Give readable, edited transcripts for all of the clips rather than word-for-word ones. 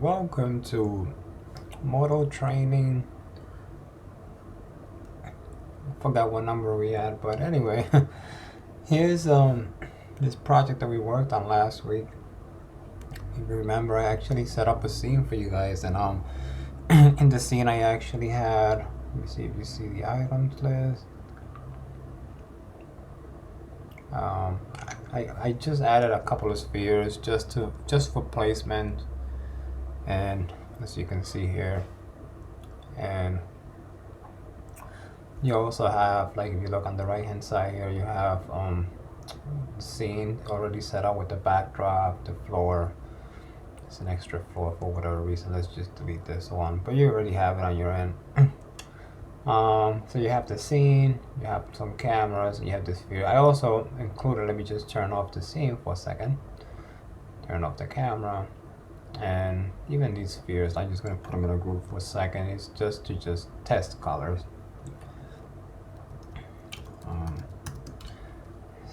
welcome to MODO training. I forgot what number we had, but anyway, here's this project that we worked on last week. If you remember, I actually set up a scene for you guys, and in the scene I actually had, let me see if you see the items list. I just added a couple of spheres just for placement, and as you can see here, and you also have, like, if you look on the right hand side here, you have scene already set up with the backdrop, the floor. It's an extra floor for whatever reason. Let's just delete this one, but you already have it on your end. So you have the scene, you have some cameras, and you have the sphere. I also included, let me just turn off the scene for a second, turn off the camera, and even these spheres, I'm just going to put them in a group for a second. It's just to test colors.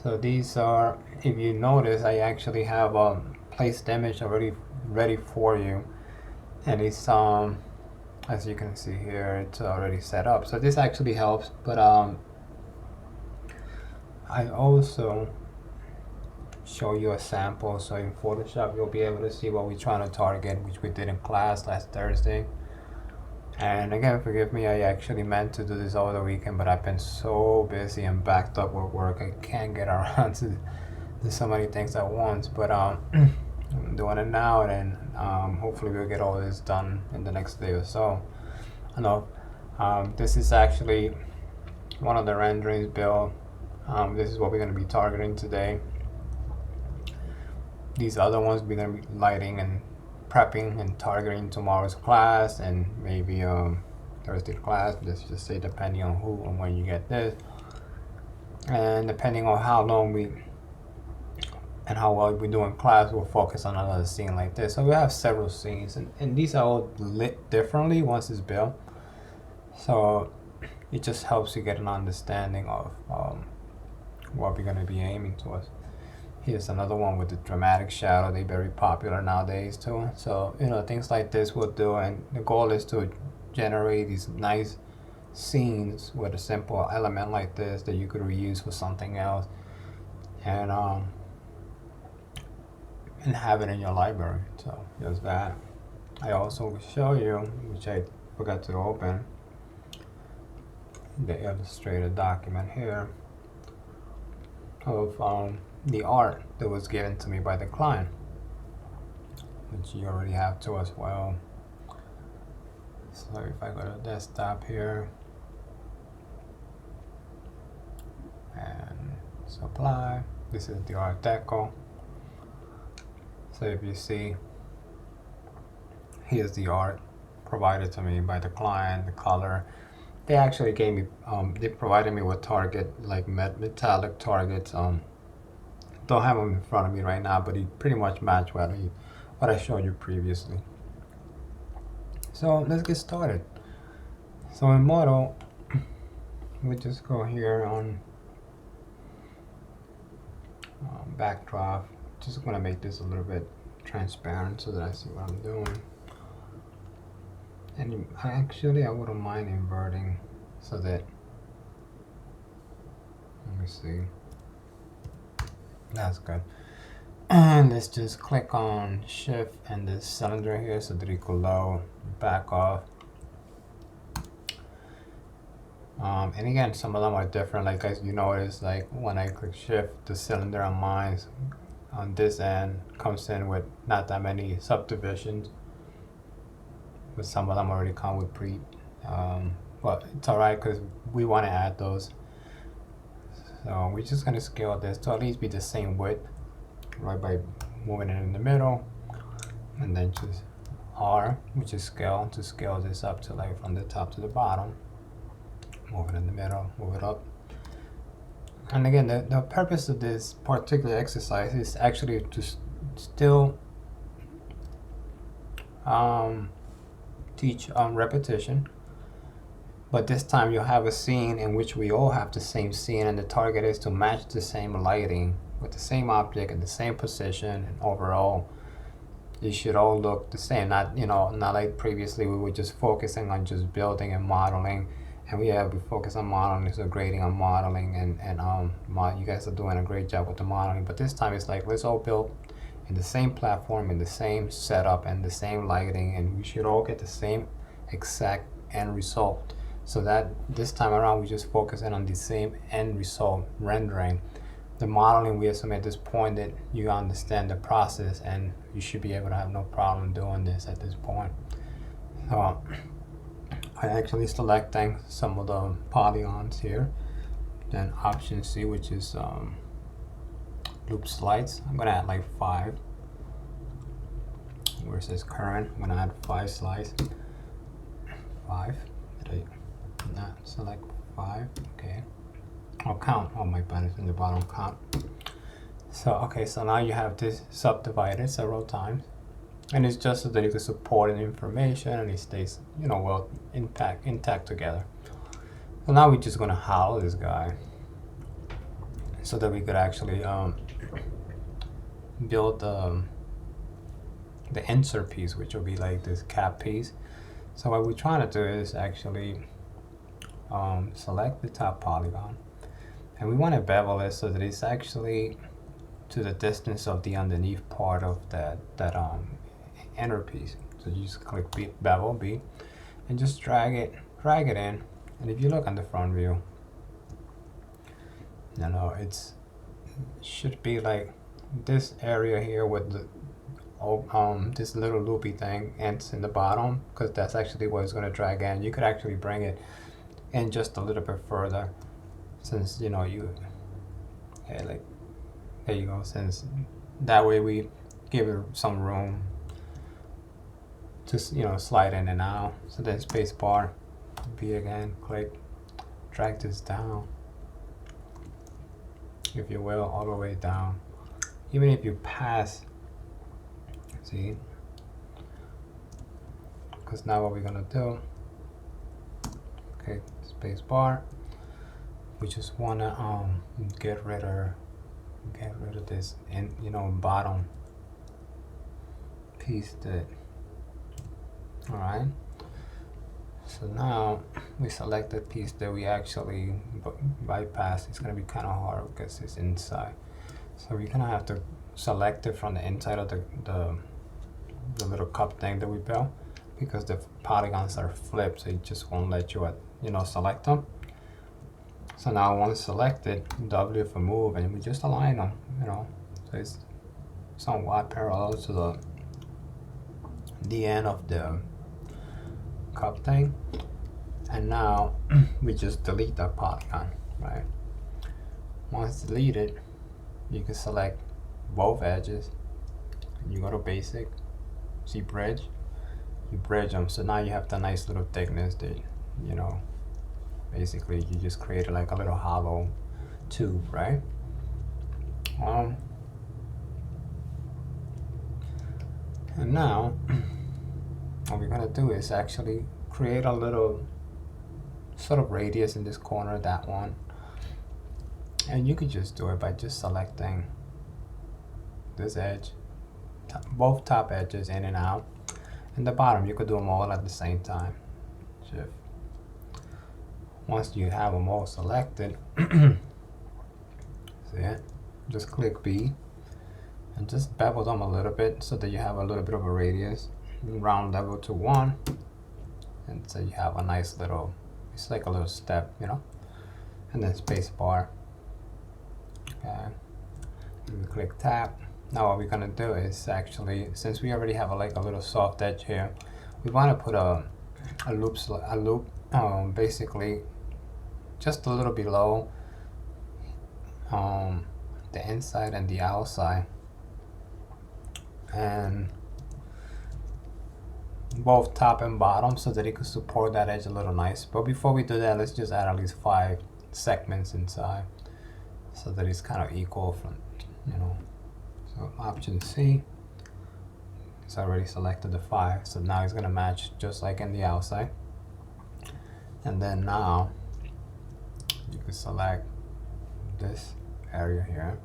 So these are, if you notice, I actually have a placed image already ready for you, and it's as you can see here, it's already set up. So this actually helps, but I also show you a sample, so in Photoshop you'll be able to see what we're trying to target, which we did in class last Thursday. And again, forgive me, I actually meant to do this over the weekend, but I've been so busy and backed up with work, I can't get around to so many things at once. But I'm doing it now, and hopefully we'll get all this done in the next day or so. I know this is actually one of the renderings built. This is what we're going to be targeting today. These other ones we're going to be lighting and prepping and targeting tomorrow's class, and maybe Thursday class. Let's just say, depending on who and when you get this, and depending on how long and how well we do in class, we'll focus on another scene like this. So we have several scenes, and these are all lit differently once it's built. So it just helps you get an understanding of what we're going to be aiming towards. Here's another one with the dramatic shadow. They're very popular nowadays too. So, things like this we'll do, and the goal is to generate these nice scenes with a simple element like this that you could reuse for something else, and have it in your library. So there's that. I also will show you, which I forgot to open, the illustrated document here of the art that was given to me by the client, which you already have too as well. So if I go to desktop here and supply, this is the Art Deco. So if you see, here's the art provided to me by the client, the color. They actually gave me, they provided me with target, like metallic targets. Don't have them in front of me right now, but it pretty much match what I showed you previously. So let's get started. So in MODO, we just go here on backdrop. Just going to make this a little bit transparent so that I see what I'm doing. And I wouldn't mind inverting so that, let me see, that's good. And let's just click on shift and this cylinder here so that it could load, back off. And again, some of them are different. Like, as you notice, like when I click shift, the cylinder on mine on this end comes in with not that many subdivisions, but some of them already come with but it's alright because we want to add those. So we're just going to scale this to at least be the same width, right, by moving it in the middle, and then just R, which is scale, to scale this up to, like, from the top to the bottom. Move it in the middle, move it up. And again, the purpose of this particular exercise is actually to still teach repetition, but this time you'll have a scene in which we all have the same scene, and the target is to match the same lighting with the same object in the same position, and overall it should all look the same. Not, you know, not like previously we were just focusing on just building and modeling, and we focus on modeling, so grading on modeling, and you guys are doing a great job with the modeling. But this time it's like, let's all build in the same platform, in the same setup, and the same lighting, and we should all get the same exact end result. So that this time around we just focus in on the same end result rendering. The modeling, we assume at this point that you understand the process, and you should be able to have no problem doing this at this point. So I'm actually selecting some of the polygons here. Then option C, which is loop slides. I'm gonna add like 5. Where it says current, I'm gonna add 5 slides. 5. Did I not select 5? Okay. I'll count. Oh, my bad, it's in the bottom, count. So okay, so now you have this subdivided several times, and it's just so that you can support the information and it stays, you know, well intact together. So now we're just gonna hollow this guy so that we could actually build the insert piece, which will be like this cap piece. So what we're trying to do is actually select the top polygon, and we want to bevel it so that it's actually to the distance of the underneath part of that inner piece. So you just click bevel B and just drag it in. And if you look on the front view, you know, it should be like this area here with the this little loopy thing ends in the bottom, because that's actually what it's going to drag in. You could actually bring it in just a little bit further, since, you know, like, there you go, since that way we give it some room to, you know, slide in and out. So then space bar B again, click, drag this down, if you will, all the way down. Even if you pass, see, because now what we're gonna do, okay, space bar, we just wanna get rid of this, and, you know, bottom piece that, all right. So now we select the piece that we actually bypass. It's gonna be kind of hard because it's inside, so we're gonna have to select it from the inside of the little cup thing that we built, because the polygons are flipped, so it just won't let you, you know, select them. So now once selected, W for move, and we just align them, you know, so it's somewhat parallel to the end of the cup thing. And now we just delete that polygon, right? Once deleted, you can select both edges, and you go to basic, see bridge, you bridge them. So now you have the nice little thickness that, you know, basically you just created like a little hollow tube, right? And now what we're gonna do is actually create a little sort of radius in this corner, that one, and you could just do it by just selecting this edge, both top edges in and out, and the bottom. You could do them all at the same time. Shift. Once you have them all selected, see it? Just click B and just bevel them a little bit so that you have a little bit of a radius. Round level to 1, and so you have a nice little, it's like a little step, you know, and then space bar. Okay, we click tab. Now what we're gonna do is actually, since we already have like a little soft edge here, we want to put a loop basically just a little below the inside and the outside, and both top and bottom, so that it could support that edge a little nice. But before we do that, let's just add at least 5 segments inside, so that it's kind of equal from, you know. So option C, it's already selected the 5, so now it's gonna match just like in the outside. And then now you can select this area here,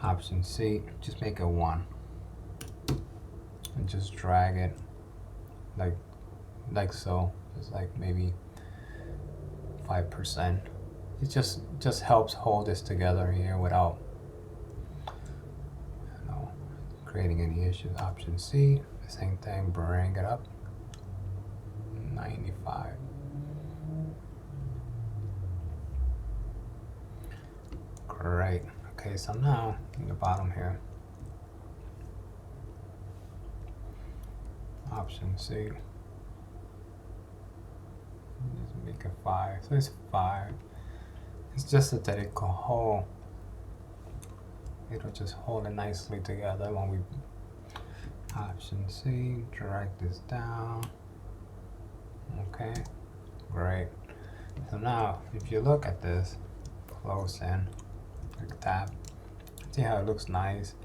option C, just make it 1. and just drag it like so, just like maybe 5%. It just helps hold this together here without, you know, creating any issues. Option C, the same thing, bring it up 95. Great. Okay, so now in the bottom here, option C, just make it 5. So it's 5. It's just so that it can hold. It'll just hold it nicely together when we option C, drag this down. Okay, great. So now if you look at this close in, like tap, see how it looks nice.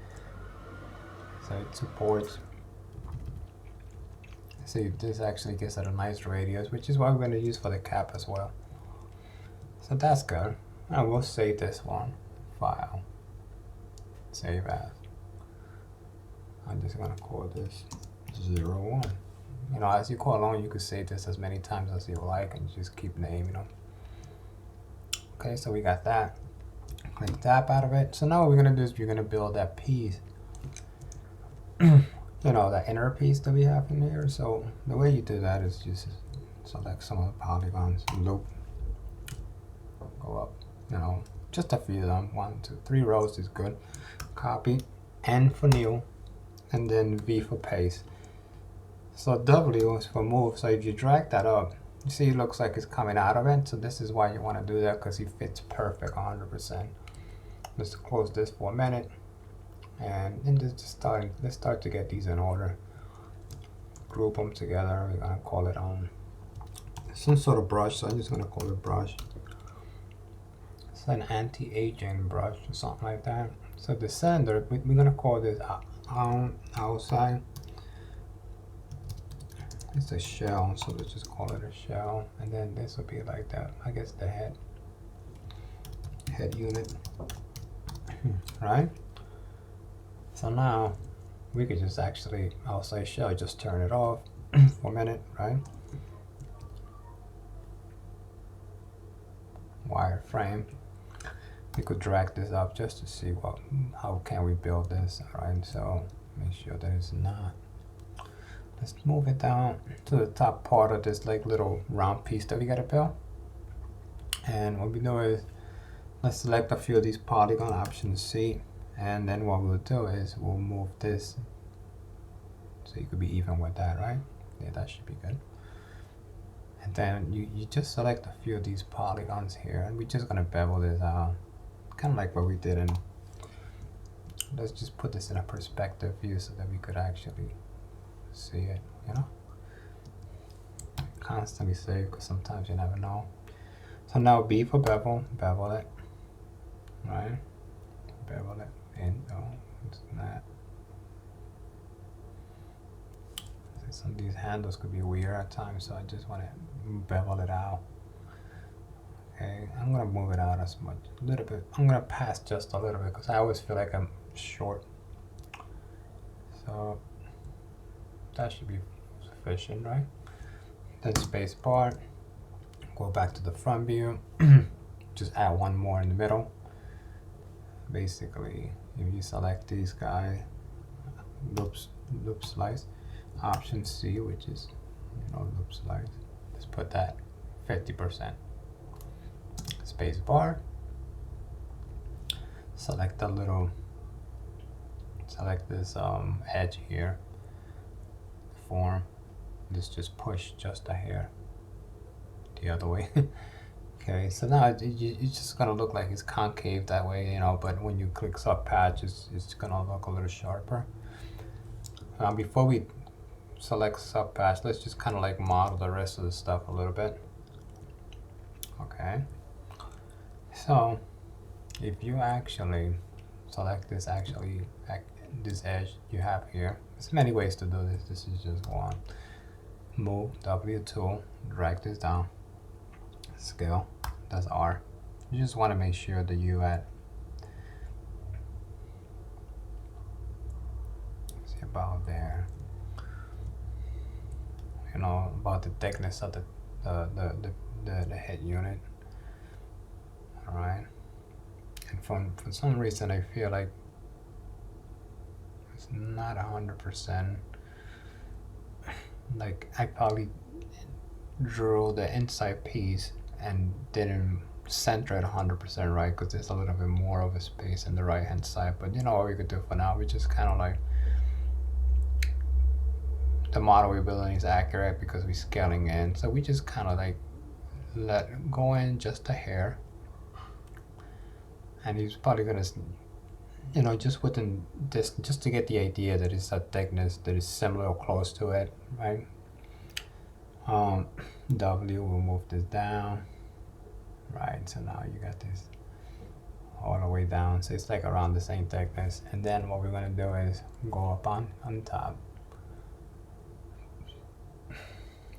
So it supports. See, this actually gives it a nice radius, which is what we're going to use for the cap as well. So that's good. And we'll save this one. File. Save as. I'm just going to call this 01. You know, as you go along, you could save this as many times as you like and just keep naming them. Okay, so we got that. Click tap out of it. So now what we're going to do is we're going to build that piece. You know, that inner piece that we have in here. So the way you do that is just select some of the polygons, loop, go up, you know, just a few of them. 1, 2, 3 rows is good. Copy, N for new, and then V for paste. So W is for move. So if you drag that up, you see it looks like it's coming out of it. So this is why you want to do that, because it fits perfect 100%. Let's close this for a minute. And then let's start to get these in order. Group them together. We're gonna call it some sort of brush. So I'm just gonna call it brush. It's an anti-aging brush or something like that. So the sender, we're gonna call this outside. It's a shell, so let's just call it a shell. And then this will be like that. I guess the head unit, right? So now we could just actually, I'll say shell, just turn it off for a minute, right? Wireframe. We could drag this up just to see how can we build this, all right? So make sure that it's not. Let's move it down to the top part of this like little round piece that we gotta build. And what we do is let's select a few of these polygon, option C. And then what we'll do is we'll move this so you could be even with that, right? Yeah, that should be good. And then you just select a few of these polygons here, and we're just gonna bevel this out, kind of like what we did in. Let's just put this in a perspective view so that we could actually see it, you know? Constantly save, because sometimes you never know. So now B for bevel, bevel it, right? Bevel it. And it's not. Some of these handles could be weird at times, so I just want to bevel it out. Okay, I'm gonna move it out as much, a little bit. I'm gonna pass just a little bit because I always feel like I'm short. So that should be sufficient, right? Then space bar. Go back to the front view. Just add one more in the middle. Basically, if you select these guys, loop slice, option C, which is, you know, loop slice, let's put that 50%. Space bar, select this edge here, form, let's just push just a hair the other way. Okay, so now it's just gonna look like it's concave that way, you know, but when you click sub patch, it's gonna look a little sharper. Before we select sub patch, let's just kind of like model the rest of the stuff a little bit. Okay, so if you actually select this edge you have here, there's many ways to do this. This is just one. Move W tool, drag this down. Scale, that's R. You just want to make sure that you see about there. you know, about the thickness of the head unit. All right, and for some reason I feel like it's not 100%. Like I probably drew the inside piece and didn't center it 100% right, because there's a little bit more of a space in the right hand side. But you know what we could do for now, we just kind of like, the model we're building is accurate because we're scaling in, so we just kind of like let go in just a hair, and he's probably gonna, you know, just within this, just to get the idea that it's a thickness that is similar or close to it, right? W, we'll move this down, right? So now you got this all the way down, so it's like around the same thickness. And then what we're gonna do is go up on top,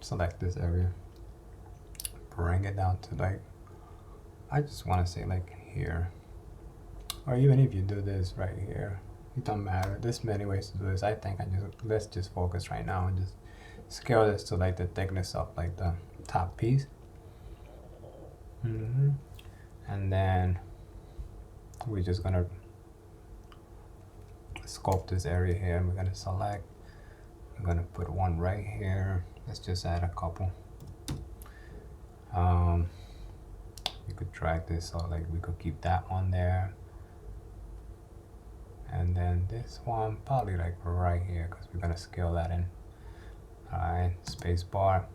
select this area, bring it down to like, I just want to say like here, or even if you do this right here, it don't matter. There's many ways to do this. I think let's just focus right now and just scale this to like the thickness of like the top piece. And then we're just gonna sculpt this area here, and we're gonna select, I'm gonna put one right here. Let's just add a couple. You could drag this, so like we could keep that one there, and then this one probably like right here, because we're gonna scale that in. Alright, space bar,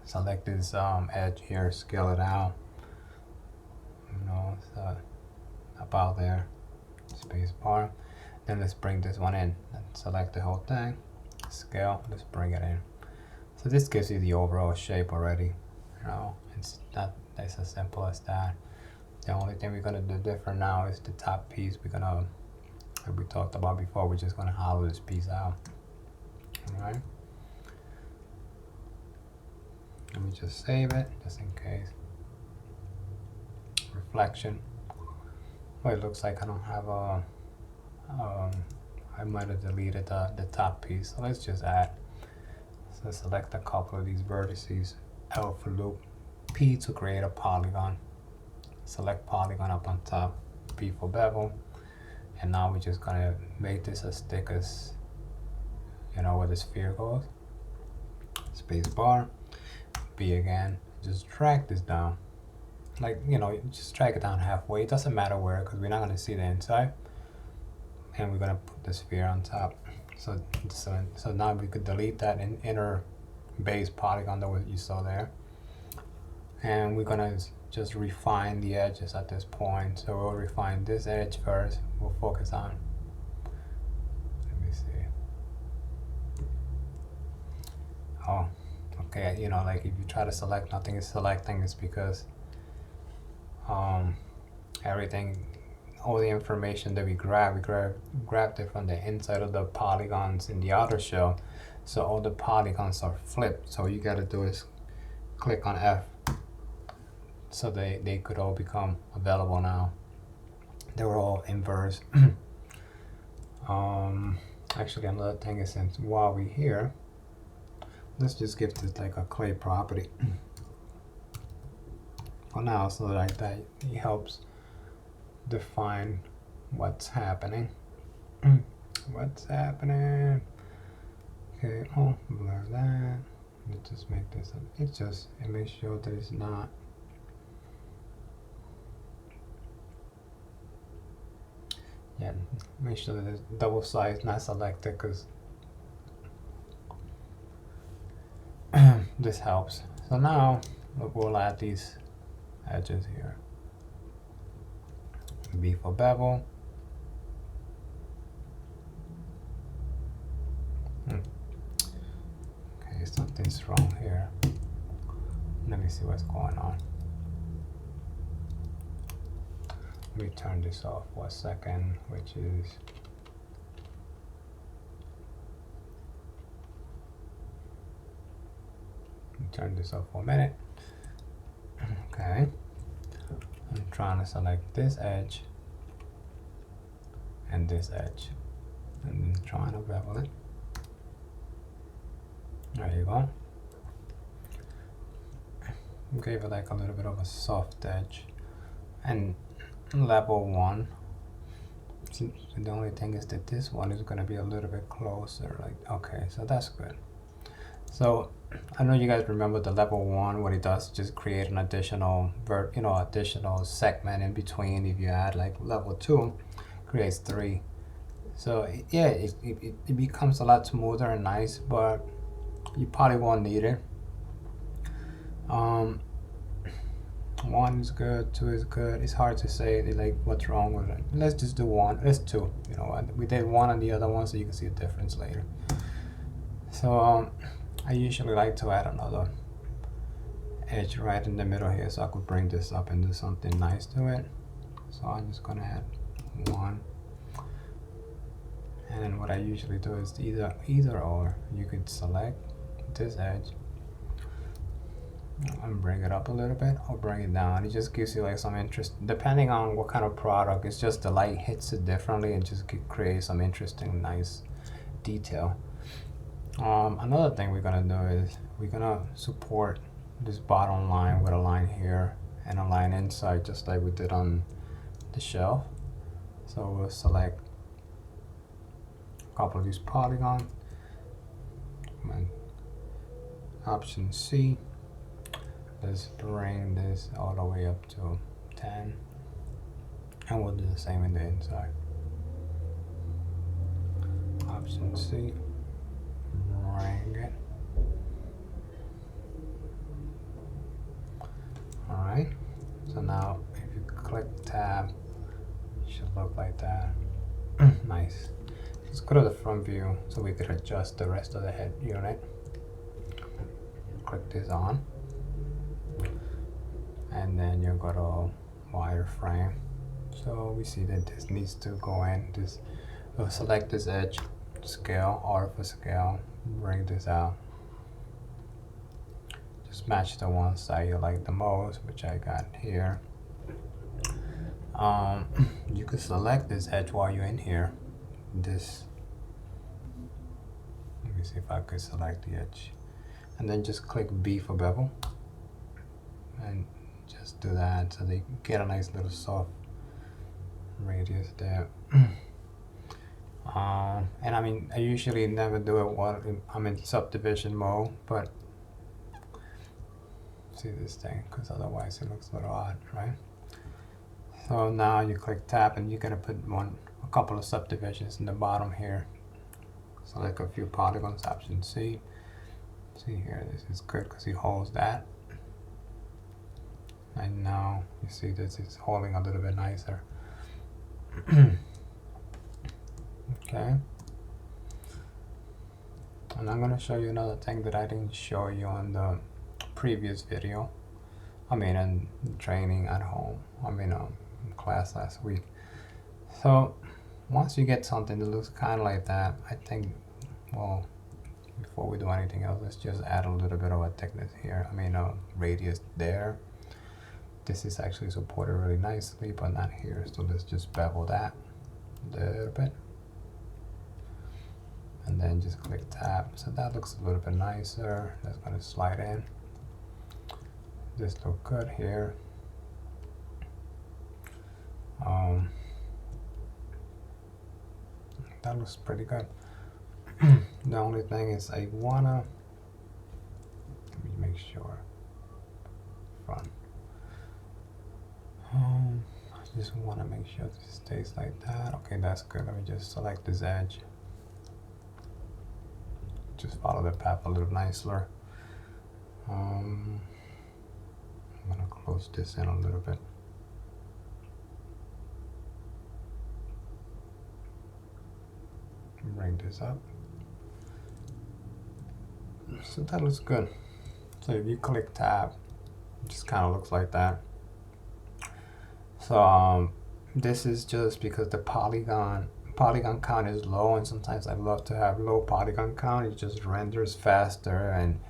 select this edge here, scale it out, you know, so about there, space bar. Then let's bring this one in and select the whole thing, scale, let's bring it in. So this gives you the overall shape already, you know, it's as simple as that. The only thing we're gonna do different now is the top piece. We're gonna, like we talked about before, we're just gonna hollow this piece out. Alright, let me just save it just in case. Reflection. Well, it looks like I don't have a I might have deleted the top piece, so let's just add. So select a couple of these vertices, L for loop, P to create a polygon, select polygon up on top, B for bevel, and now we're just gonna make this as thick as, you know, where the sphere goes. Space bar, B again, just drag this down, like, you know, just drag it down halfway. It doesn't matter where, because we're not gonna see the inside, and we're gonna put the sphere on top. So now we could delete that inner base polygon that you saw there, and we're gonna just refine the edges at this point. So we'll refine this edge first. We'll focus on, let me see. Oh, okay, you know, like if you try to select, nothing is selecting, it's because everything, all the information that we grabbed it from the inside of the polygons in the outer shell. So all the polygons are flipped. So you gotta do is click on F, so they could all become available now. They were all inverse. Actually, another thing is, since while we're here, let's just give this like a clay property for now, so like that it helps define what's happening. What's happening? Okay, oh, blur that. Let's just make this, it makes sure that it's not, yeah, make sure that it's double size, not selected, because this helps. So now look, we'll add these edges here. B for bevel. Okay, something's wrong here. Let me see what's going on. Let me turn this off for a second, which is, turn this off for a minute. Okay, I'm trying to select this edge and this edge, and then trying to bevel it. There you go. Gave it like a little bit of a soft edge. And level 1. So the only thing is that this one is going to be a little bit closer. Like, okay, so that's good. So I know you guys remember the level 1. What it does is just create an additional additional segment in between. If you add like level 2, creates 3. So yeah, it becomes a lot smoother and nice, but you probably won't need it. 1 is good, 2 is good. It's hard to say like what's wrong with it. Let's just do 1. Let's 2. You know what? We did 1 on the other one, so you can see the difference later. So I usually like to add another edge right in the middle here, so I could bring this up and do something nice to it. So I'm just gonna add 1. And then what I usually do is either or. You could select this edge and bring it up a little bit or bring it down. It just gives you like some interest, depending on what kind of product. It's just the light hits it differently and just creates some interesting, nice detail. Another thing we're gonna do is we're gonna support this bottom line with a line here and a line inside, just like we did on the shelf. So we'll select a couple of these polygons and option C. Let's bring this all the way up to 10, and we'll do the same in the inside. Option C, bring it. Alright, so now if you click tab, it should look like that. Nice. Let's go to the front view so we could adjust the rest of the head unit. Click this on. And then you go to wireframe. So we see that this needs to go in. We'll select this edge, scale, R for scale, bring this out. Just match the one side you like the most, which I got here. You could select this edge while you're in here. Let me see if I could select the edge. And then just click B for bevel. And just do that so they get a nice little soft radius there. And I mean, I usually never do it while I'm in subdivision mode, but see this thing, because otherwise it looks a little odd, right? So now you click tab and you're gonna put a couple of subdivisions in the bottom here. Select a few polygons, option C. See here, this is good because it holds that. And now you see this is holding a little bit nicer. Okay. And I'm gonna show you another thing that I didn't show you on the previous video. I mean, in training at home. I mean, in class last week. So once you get something that looks kind of like that, I think, well, before we do anything else, let's just add a little bit of a thickness here. I mean, a radius there. This is actually supported really nicely, but not here. So let's just bevel that a little bit. And then just click tab. So that looks a little bit nicer. That's gonna slide in. This look good here. That looks pretty good. The only thing is let me make sure. Front. I just want to make sure this stays like that. Okay, that's good. Let me just select this edge. Just follow the path a little nicer. I'm gonna close this in a little bit. Bring this up. So that looks good. So if you click tab, it just kind of looks like that. So this is just because the polygon count is low, and sometimes I love to have low polygon count. It just renders faster, and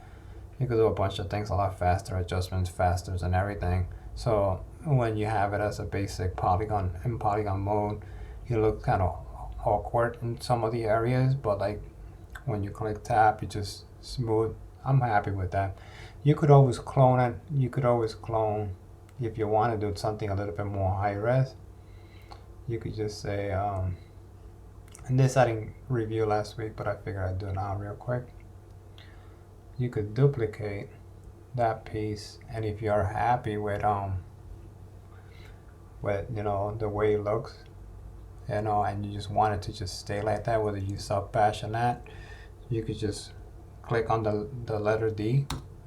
you can do a bunch of things a lot faster, adjustments faster and everything. So when you have it as a basic polygon in polygon mode, it looks kind of awkward in some of the areas, but like when you click tab, it just smooth I'm happy with that. You could always clone it. You could always clone if you want to do something a little bit more high res. You could just say, and this I didn't review last week, but I figured I'd do it now real quick. You could duplicate that piece, and if you're happy with you know, the way it looks, you know, and you just want it to just stay like that, whether you sub-bash or not, you could just click on the letter D,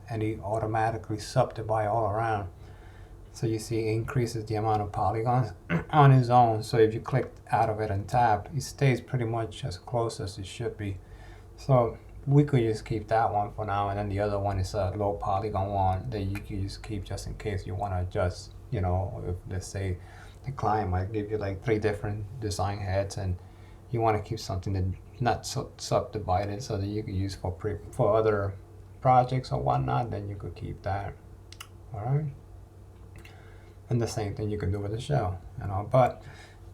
and he automatically subdivide all around. So you see it increases the amount of polygons on his own. So if you click out of it and tap, it stays pretty much as close as it should be. So we could just keep that one for now, and then the other one is a low polygon one that you can just keep just in case you want to adjust. You know, if let's say the client might give you like 3 different design heads, and you want to keep something that not subdivided, so that you could use for other projects or whatnot, then you could keep that. All right. And the same thing you can do with the shell, you know. But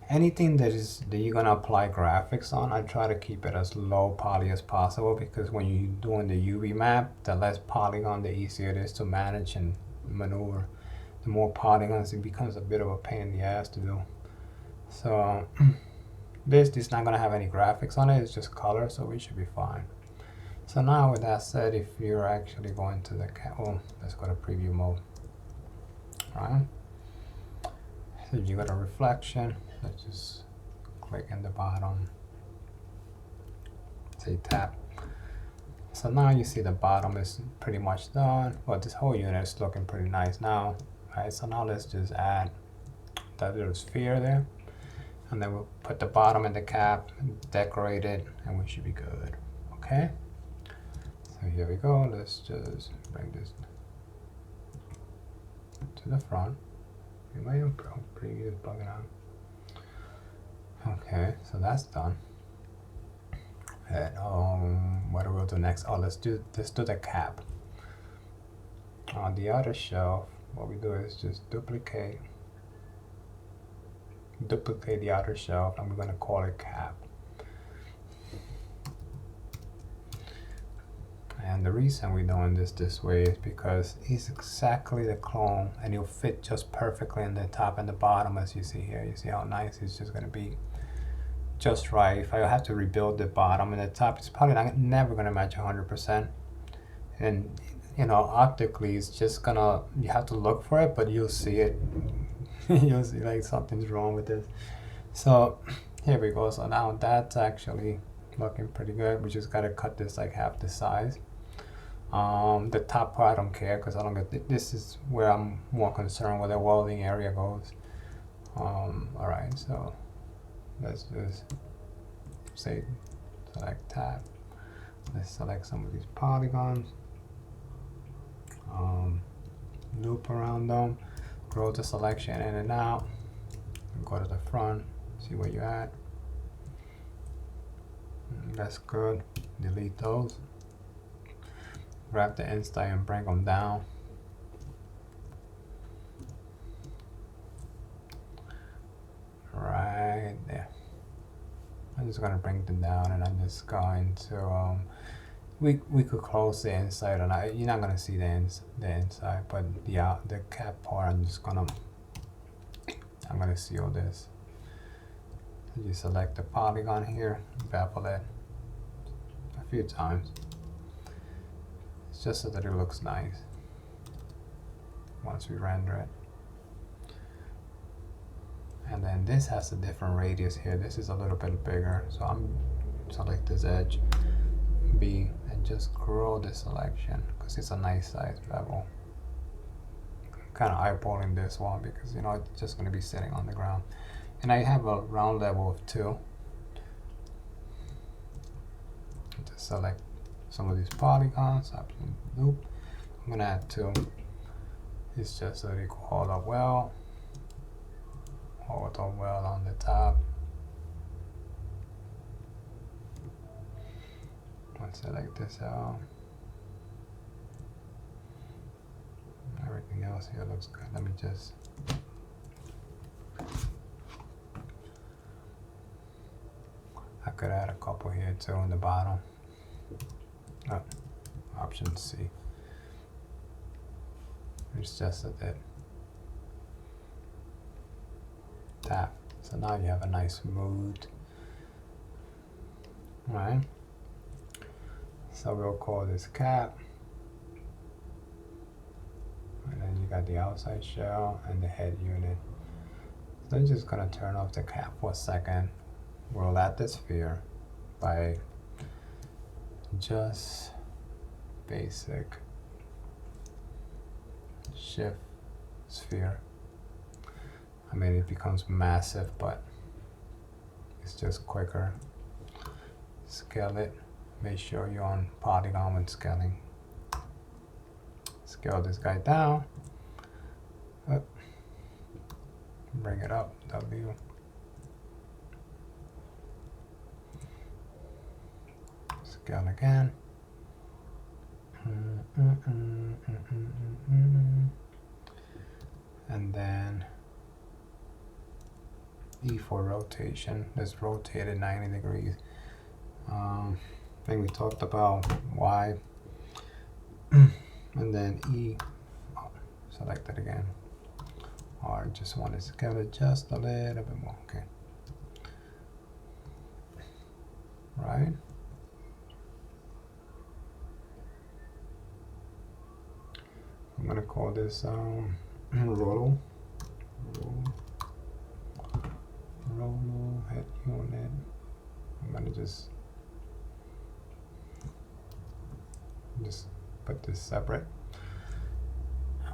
anything that you're gonna apply graphics on, I try to keep it as low poly as possible, because when you're doing the UV map, the less polygon, the easier it is to manage and maneuver. The more polygons, it becomes a bit of a pain in the ass to do. So this is not gonna have any graphics on it, it's just color, so we should be fine. So now with that said, if you're actually going to the let's go to preview mode. All right. So you got a reflection. Let's just click in the bottom. Say tap. So now you see the bottom is pretty much done. Well, this whole unit is looking pretty nice now. Alright, so now let's just add that little sphere there. And then we'll put the bottom in the cap, decorate it, and we should be good. Okay? So here we go. Let's just bring this to the front. My preview is bugging out. Okay, so that's done. And what do we do next? Oh, let's do the cap. On the other shelf, what we do is just duplicate the outer shelf, and we're gonna call it cap. And the reason we're doing this way is because it's exactly the clone, and it'll fit just perfectly in the top and the bottom, as you see here. You see how nice it's just gonna be just right. If I have to rebuild the bottom and the top, it's probably never gonna match 100%. And you know, optically, it's just gonna, you have to look for it, but you'll see it. You'll see like something's wrong with this. So here we go. So now that's actually looking pretty good. We just gotta cut this like half the size. The top part I don't care, because I don't get this is where I'm more concerned where the welding area goes. Alright, so let's just say select tab. Let's select some of these polygons, loop around them, grow the selection in and out, and go to the front, see where you're at. That's good. Delete those. Grab the inside and bring them down. Right there. I'm just gonna bring them down, and I'm just going to we could close the inside, and you're not gonna see the inside, but the cap part I'm gonna seal this. You select the polygon here, bevel it a few times. It's just so that it looks nice once we render it. And then this has a different radius here. This is a little bit bigger, so I'm select this edge B and just grow the selection because it's a nice size bevel. Kind of eyeballing this one because you know it's just going to be sitting on the ground. And I have a round level of 2. Just select some of these polygons, loop. I'm gonna add 2. It's just so they can hold up well. Hold up well on the top. I'll select this out. Everything else here looks good. Let me just I could add a couple here too on the bottom. Oh, Option C. It's just a bit. Tap. So now you have a nice mood. Right? So we'll call this cap. And then you got the outside shell and the head unit. So I'm just gonna turn off the cap for a second. We'll add the sphere by just basic shift sphere. I mean, it becomes massive, but it's just quicker. Scale it. Make sure you're on polygon when scaling. Scale this guy down. Up. Bring it up. W. Scale again. And then E for rotation. Let's rotate it 90 degrees. I think we talked about Y. And then E. Oh, select it again. R, just want to scale it just a little bit more. Okay. Right. I'm gonna call this Rolo head unit. I'm gonna just put this separate.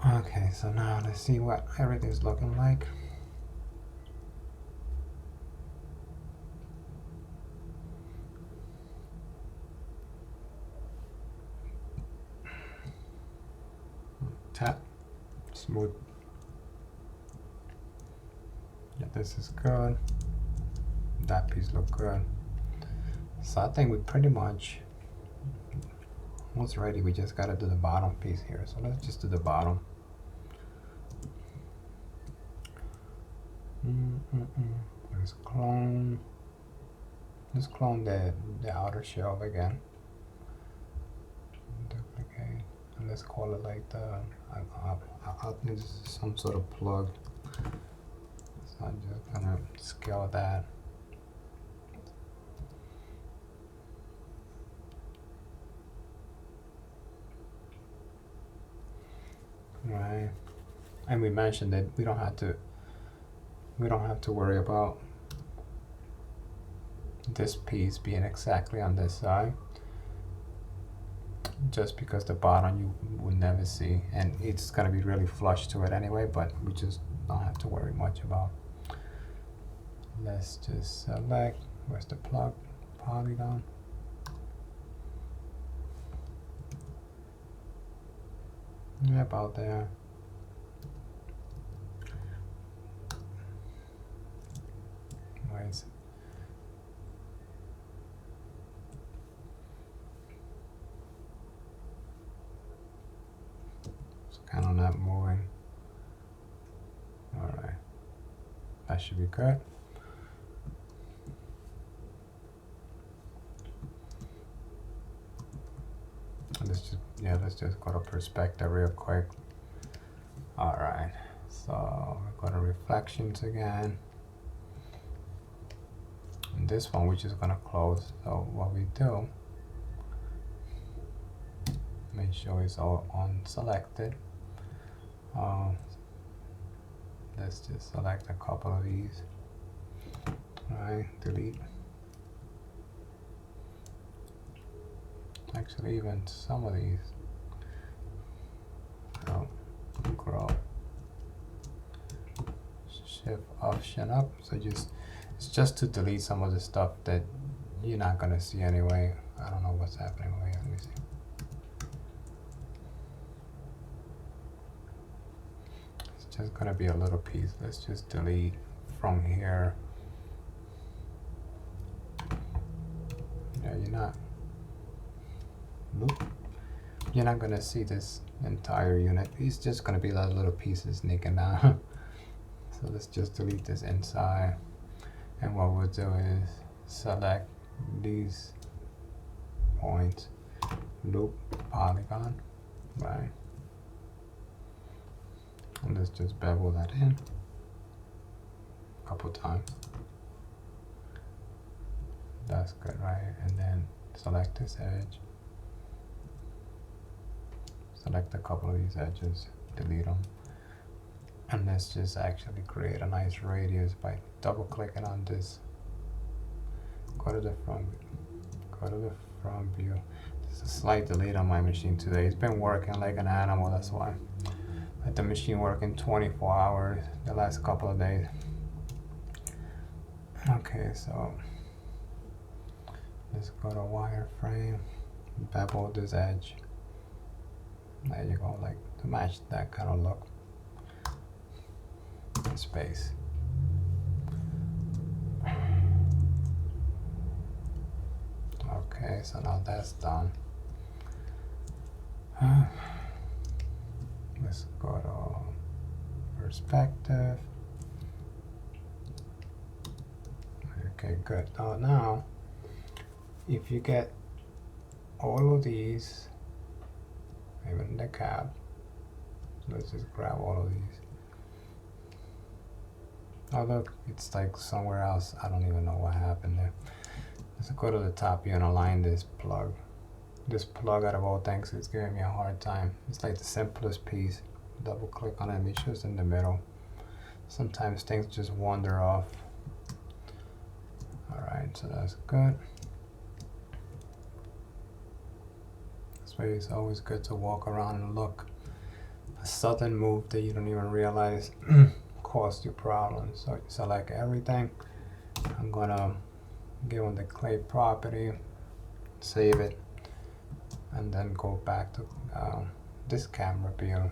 Okay, so now let's see what everything's looking like. Tap, smooth. Yeah, this is good. That piece look good. So I think we pretty much almost ready. We just gotta do the bottom piece here. So let's just do the bottom. Let's clone. Let's clone the outer shell again. Duplicate. And let's call it like the. I'll need some sort of plug. So I'm just gonna scale that. Right. And we mentioned that we don't have to worry about this piece being exactly on this side, just because the bottom you will never see, and it's going to be really flush to it anyway, but we just don't have to worry much about. Let's just select, where's the plug, polygon. Yeah, about there. Where is it? It's kind of not moving. All right, that should be good. Let's just go to perspective real quick. All right, so we're going to reflections again. And this one we're just going to close. So what we do, make sure it's all unselected. Let's just select a couple of these. All right, delete. Actually, even some of these. So, grow. Shift Option up. So it's just to delete some of the stuff that you're not gonna see anyway. I don't know what's happening over here. Let me see. It's just gonna be a little piece. Let's just delete from here. Yeah, you're not gonna see this entire unit. It's just gonna be like little pieces sneaking down. So let's just delete this inside, and what we'll do is select these points, loop, polygon, right? And let's just bevel that in a couple times. That's good, right? And then select this edge. Select a couple of these edges, delete them. And let's just actually create a nice radius by double clicking on this. Go to the front view. There's a slight delay on my machine today. It's been working like an animal, that's why. Let the machine working 24 hours the last couple of days. Okay, so let's go to wireframe, bevel this edge. There you go, like to match that kind of look. And space. Okay, so now that's done. Let's go to perspective. Okay, good. Now, if you get all of these, even the cap, let's just grab all of these. Oh look, it's like somewhere else. I don't even know what happened there. Let's go to the top here and align this plug. This plug out of all things is giving me a hard time. It's like the simplest piece. Double click on it, make sure it's in the middle. Sometimes things just wander off. Alright, so that's good. This way it's always good to walk around and look. A sudden move that you don't even realize caused you problems. So you select everything. I'm gonna give on the clay property, save it, and then go back to this camera view.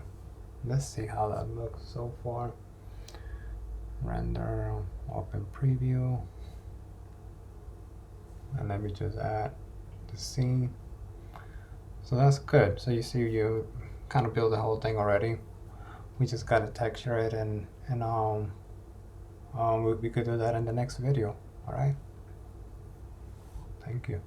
Let's see how that looks so far. Render, open preview, and let me just add the scene. So that's good. So you see, you kind of build the whole thing already. We just gotta texture it, and we could do that in the next video. All right. Thank you.